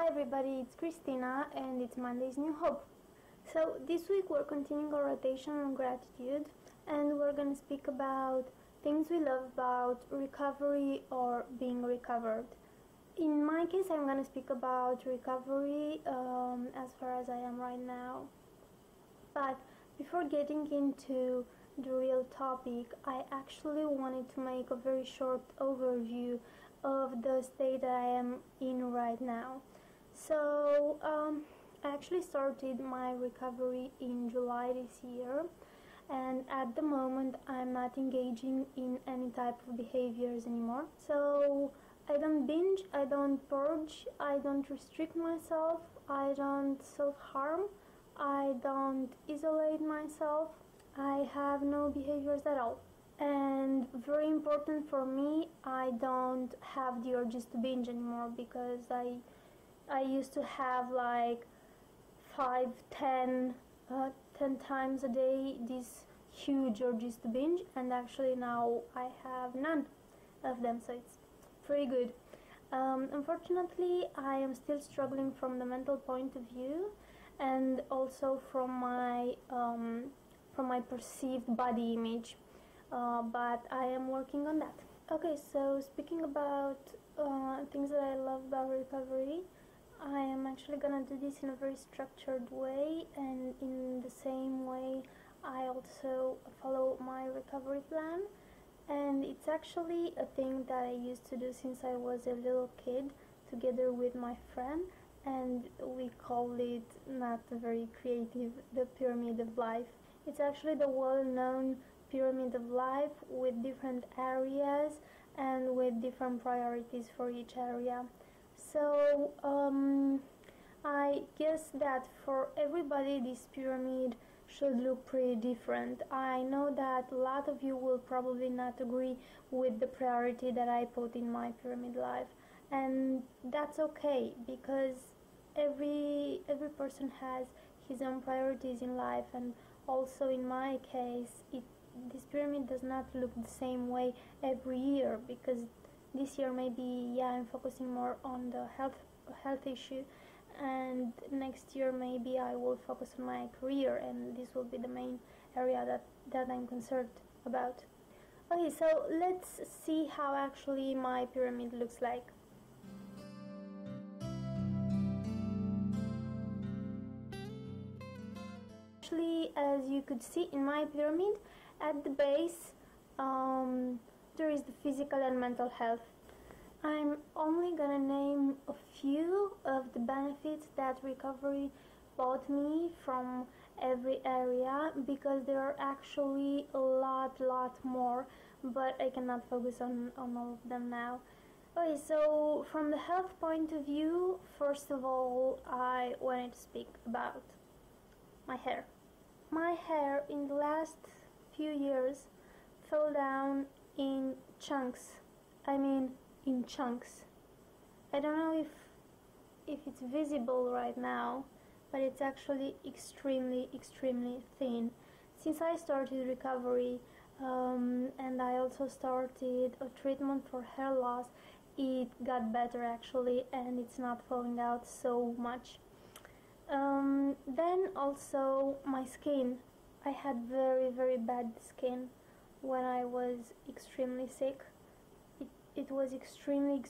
Hi everybody, it's Christina and it's Monday's New Hope. So this week we're continuing our rotation on gratitude and we're going to speak about things we love about recovery or being recovered. In my case, I'm going to speak about recovery as far as I am right now. But before getting into the real topic, I actually wanted to make a very short overview of the state that I am in right now. So I actually started my recovery in July this year, and at the moment I'm not engaging in any type of behaviors anymore. So I don't binge, I don't purge, I don't restrict myself, I don't self-harm, I don't isolate myself, I have no behaviors at all. And very important for me, I don't have the urges to binge anymore, because I used to have like 10 times a day these huge urges to binge, and actually now I have none of them, so it's pretty good. Unfortunately, I am still struggling from the mental point of view, and also from my perceived body image. But I am working on that. Okay, so speaking about things that I love about recovery, I am actually gonna do this in a very structured way, and in the same way I also follow my recovery plan. And it's actually a thing that I used to do since I was a little kid together with my friend, and we call it, not very creative, the pyramid of life. It's actually the well-known pyramid of life with different areas and with different priorities for each area. So I guess that for everybody this pyramid should look pretty different. I know that a lot of you will probably not agree with the priority that I put in my pyramid life, and that's okay, because every person has his own priorities in life. And also in my case, this pyramid does not look the same way every year, because this year maybe I'm focusing more on the health issue, and next year maybe I will focus on my career, and this will be the main area that I'm concerned about. Okay, so let's see how actually my pyramid looks like. Actually, as you could see in my pyramid, at the base there is the physical and mental health. I'm only gonna name a few of the benefits that recovery brought me from every area, because there are actually a lot more, but I cannot focus on all of them now. Okay, so from the health point of view, first of all, I wanted to speak about my hair. My hair in the last few years fell down in chunks. I mean, in chunks. I don't know if it's visible right now, but it's actually extremely thin. Since I started recovery, and I also started a treatment for hair loss, it got better actually, and it's not falling out so much. Then also my skin. I had very bad skin when I was extremely sick. It was extremely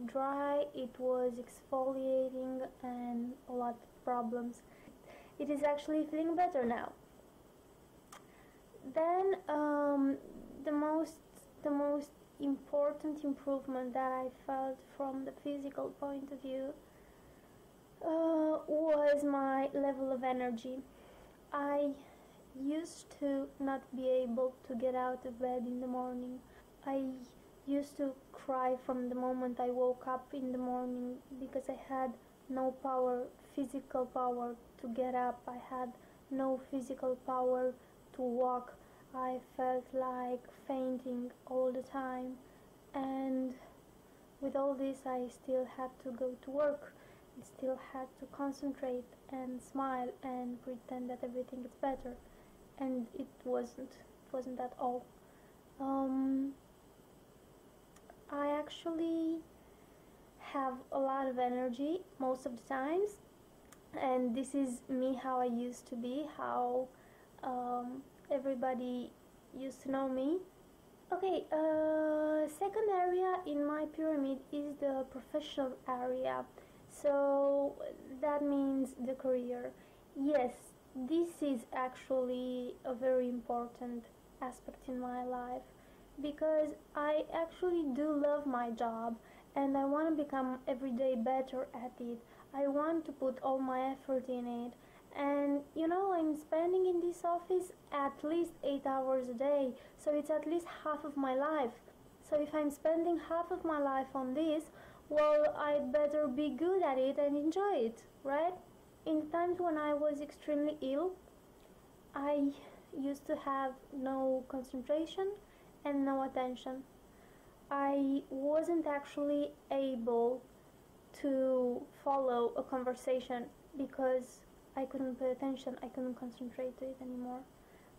dry, it was exfoliating, and a lot of problems. It is actually feeling better now. Then the most important improvement that I felt from the physical point of view was my level of energy. I used to not be able to get out of bed in the morning. I used to cry from the moment I woke up in the morning, because I had no physical power to get up. I had no physical power to walk. I felt like fainting all the time, and with all this I still had to go to work. I still had to concentrate and smile and pretend that everything is better, and it wasn't at all. I actually have a lot of energy most of the times, and this is me how I used to be, how everybody used to know me. Okay, second area in my pyramid is the professional area. So that means the career. Yes, this is actually a very important aspect in my life because I actually do love my job and I want to become every day better at it. I want to put all my effort in it. And I'm spending in this office at least 8 hours a day, so it's at least half of my life. So if I'm spending half of my life on this, well, I'd better be good at it and enjoy it, right? In times when I was extremely ill, I used to have no concentration and no attention. I wasn't actually able to follow a conversation because I couldn't pay attention, I couldn't concentrate to it anymore.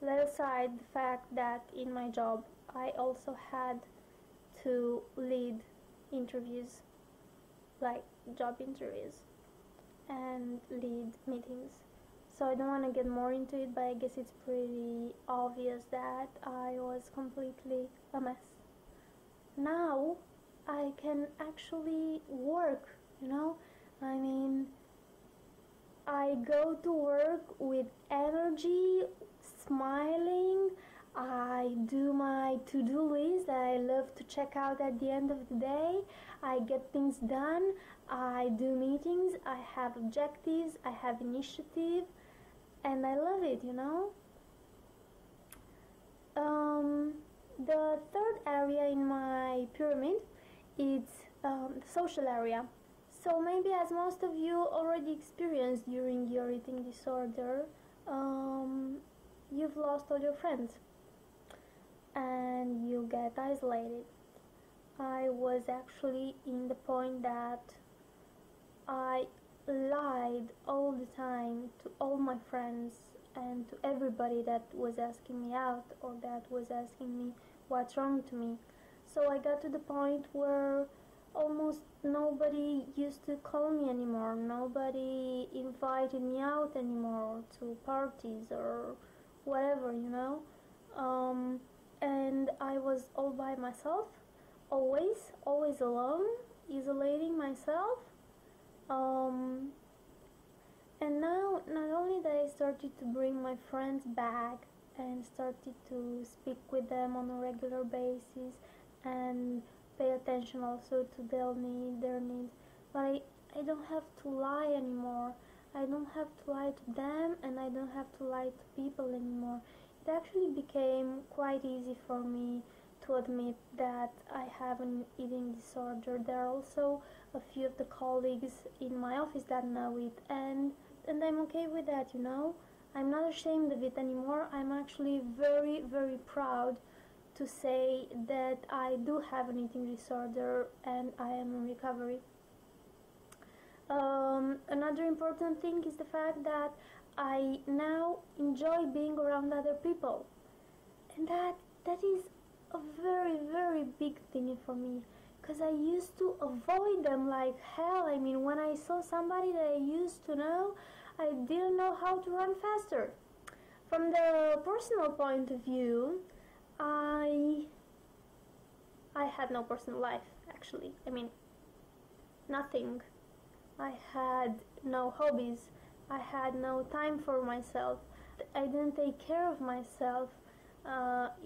Let aside the fact that in my job I also had to lead interviews, like job interviews, and lead meetings. So I don't want to get more into it, but I guess it's pretty obvious that I was completely a mess. Now I can actually work, I mean, I go to work with energy, smiling. I do my to-do list that I love to check out at the end of the day. I get things done. I do meetings. I have objectives. I have initiative. And I love it, The third area in my pyramid is the social area. So maybe, as most of you already experienced during your eating disorder, you've lost all your friends and you get isolated. I was actually in the point that I lied all the time to all my friends and to everybody that was asking me out or that was asking me what's wrong to me. So I got to the point where almost nobody used to call me anymore. Nobody invited me out anymore to parties or whatever, and I was all by myself, always alone, isolating myself. And now, not only that I started to bring my friends back and started to speak with them on a regular basis and pay attention also to their needs, but I don't have to lie anymore. I don't have to lie to them and I don't have to lie to people anymore. It actually became quite easy for me to admit that I have an eating disorder. There are also a few of the colleagues in my office that know it, and I'm okay with that, I'm not ashamed of it anymore. I'm actually very, very proud to say that I do have an eating disorder and I am in recovery. Another important thing is the fact that I now enjoy being around other people, and that is a very, very big thing for me, because I used to avoid them like hell. I mean, when I saw somebody that I used to know, I didn't know how to run faster. From the personal point of view, I had no personal life, actually. I mean, nothing. I had no hobbies. I had no time for myself. I didn't take care of myself.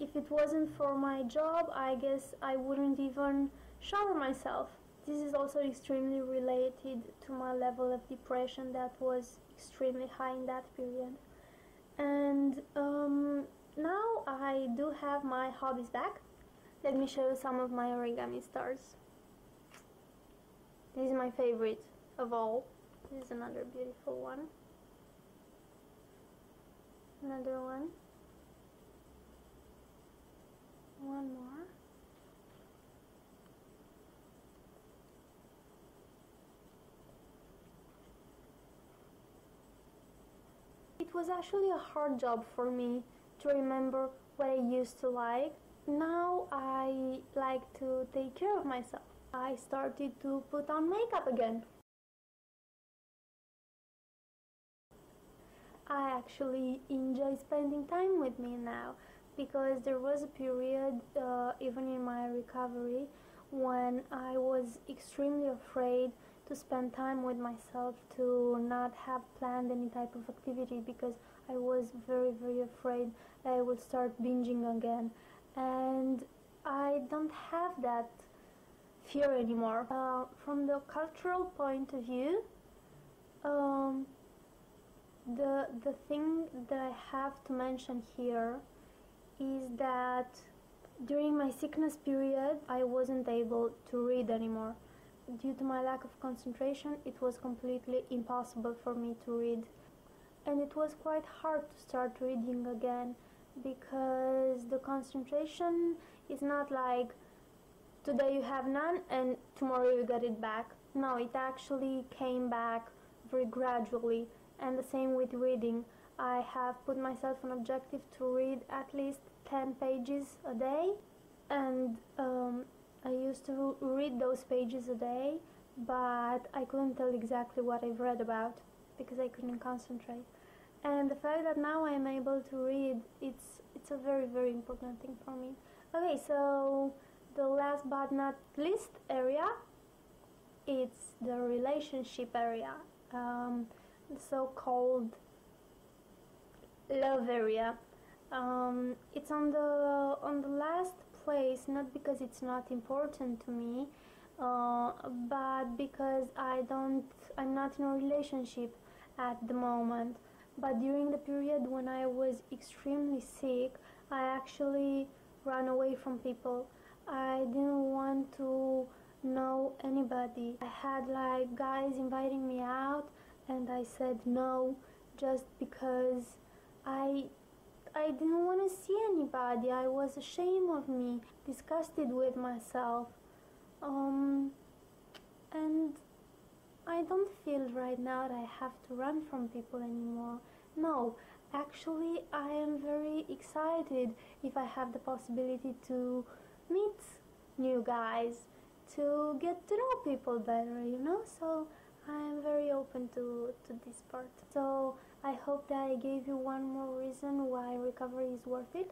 If it wasn't for my job, I guess I wouldn't even shower myself. This is also extremely related to my level of depression that was extremely high in that period. And now I do have my hobbies back. Let me show you some of my origami stars. This is my favorite of all. This is another beautiful one. Another one. One more. It was actually a hard job for me to remember what I used to like. Now I like to take care of myself. I started to put on makeup again. I actually enjoy spending time with me now, because there was a period, even in my recovery, when I was extremely afraid to spend time with myself, to not have planned any type of activity, because I was very, very afraid that I would start binging again. And I don't have that fear anymore. From the cultural point of view, um, the thing that I have to mention here is that during my sickness period, I wasn't able to read anymore. Due to my lack of concentration, it was completely impossible for me to read. And it was quite hard to start reading again, because the concentration is not like today you have none and tomorrow you get it back. No, it actually came back very gradually. And the same with reading. I have put myself an objective to read at least 10 pages a day, and I used to read those pages a day, but I couldn't tell exactly what I've read about because I couldn't concentrate. And the fact that now I'm able to read, it's a very, very important thing for me. Okay, so the last but not least area, it's the relationship area, the so-called love area. It's on the last place, not because it's not important to me, but because I'm not in a relationship at the moment. But during the period when I was extremely sick, I actually ran away from people. I didn't want to know anybody. I had like guys inviting me out, and I said no, just because I didn't want to see anybody. I was ashamed of me, disgusted with myself, and I don't feel right now that I have to run from people anymore. No, actually I am very excited if I have the possibility to meet new guys, to get to know people better, so I am very open to this part. So I hope that I gave you one more reason why recovery is worth it,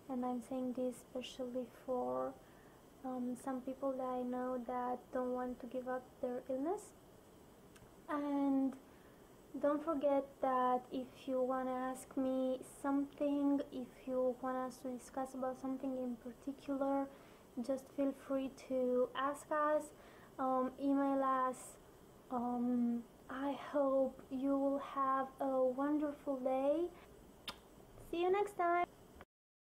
and I'm saying this especially for some people that I know that don't want to give up their illness. And don't forget that if you want to ask me something, if you want us to discuss about something in particular, just feel free to ask us, email us. I hope you will have a wonderful day. See you next time.